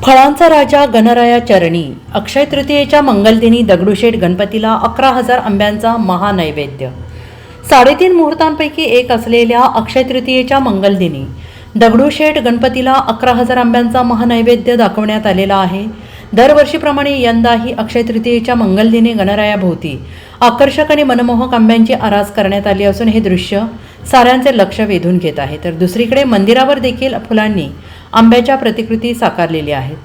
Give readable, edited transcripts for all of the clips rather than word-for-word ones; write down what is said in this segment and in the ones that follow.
फळांचा राजा गणराया चरणी अक्षय तृतीयेच्या मंगलदिनी दगडूशेठ गणपतीला 11,000 आंब्यांचा महानैवेद्य। 3.5 मुहूर्तांपैकी एक असलेल्या अक्षय तृतीयेच्या मंगलदिनी दगडूशेठ गणपतीला 11,000 आंब्यांचा महानैवेद्य दाखवण्यात आलेला आहे। दरवर्षीप्रमाणे यंदाही अक्षय तृतीयेच्या मंगलदिनी गणरायाभोवती आकर्षक आणि मनमोहक आंब्यांची आरास करण्यात आली असून हे दृश्य साऱ्यांचे लक्ष वेधून घेत आहे। तर दुसरीकडे मंदिरावर देखील फुलांनी आंब्याच्या प्रतिकृती साकारलेल्या आहेत।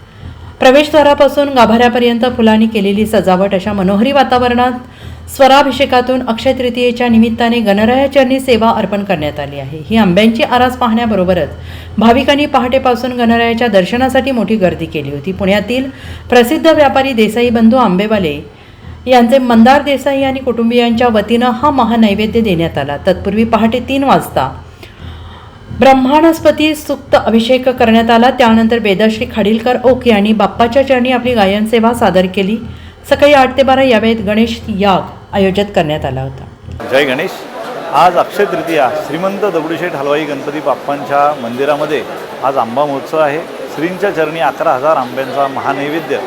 प्रवेशद्वारापासून गाभाऱ्यापर्यंत फुलांनी केलेली सजावट अशा मनोहरी वातावरणात स्वराभिषेकातून अक्षय तृतीयेच्या निमित्ताने गणरायाचरणी सेवा अर्पण करण्यात आली आहे। ही आंब्यांची आरास पाहण्याबरोबरच भाविकांनी पहाटेपासून गणरायाच्या दर्शनासाठी मोठी गर्दी केली होती। पुण्यातील प्रसिद्ध व्यापारी देसाई बंधू आंबेवाले यांचे मंदार देसाई आणि कुटुंबियांच्या वतीनं हा महानैवेद्य देण्यात आला। तत्पूर्वी पहाटे 3 वाजता ब्रह्मानस्पती सूक्त अभिषेक करण्यात आला। त्यानंतर वेदश्री खाडीलकर ओक यांनी बाप्पाच्या चरणी आपली गायन सेवा सादर केली। सकाळी 8 ते 12 या वेळेत गणेश याग आयोजित करण्यात आला होता। जय गणेश। आज अक्षय तृतीया श्रीमंत दगडूशेठ हलवाई गणपती बाप्पांच्या मंदिरामध्ये आज आंबा महोत्सव आहे। श्रींच्या चरणी 11,000 आंब्यांचा महानैवेद्य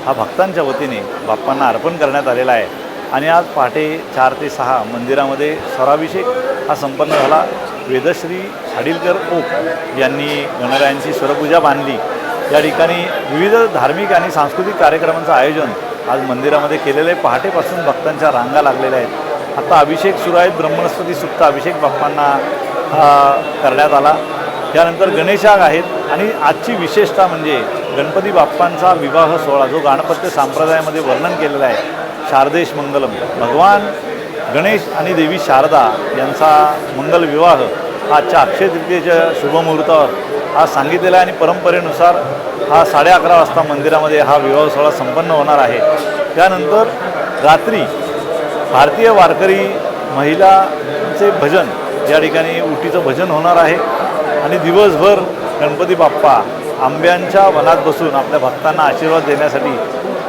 हा भक्तांच्या वतीने बाप्पांना अर्पण करण्यात आलेला आहे आणि आज पहाटे 4 ते 6 मंदिरामध्ये स्वराभिषेक हा संपन्न झाला। वेदश्री खाडीलकर ओक यांनी गणरायांची स्वरपूजा बांधली। या ठिकाणी विविध धार्मिक आणि सांस्कृतिक कार्यक्रमांचं आयोजन आज मंदिरामध्ये केलेलं आहे। पहाटेपासून भक्तांच्या रांगा लागलेल्या आहेत। आता अभिषेक सुरू आहेत। ब्रह्मनस्पती सुक्त अभिषेक बाप्पांना करण्यात आला। त्यानंतर गणेशाग आहेत आणि आजची विशेषता म्हणजे गणपती बाप्पांचा विवाह सोहळा जो गाणपत्य संप्रदायामध्ये वर्णन केलेला आहे, शारदेश मंगलम। भगवान गणेश आणि देवी शारदा यांचा मंगल विवाह आजच्या अक्षय तृतीयेच्या शुभमुहूर्तावर आज सांगितलेला आहे आणि परंपरेनुसार हा 11:30 वाजता मंदिरामध्ये हा विवाह सोहळा संपन्न होणार आहे। त्यानंतर रात्री भारतीय वारकरी महिलांचे भजन या ठिकाणी उटीचं भजन होणार आहे आणि दिवसभर गणपती बाप्पा आंब्यांच्या वनात बसून आपल्या भक्तांना आशीर्वाद देण्यासाठी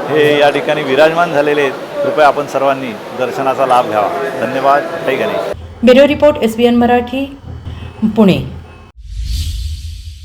हे या ठिकाणी विराजमान झालेले आहेत। कृपया आपण सर्वांनी दर्शनाचा लाभ घ्यावा। धन्यवाद। जय Ganesh. Bureau report SBN Marathi, Pune.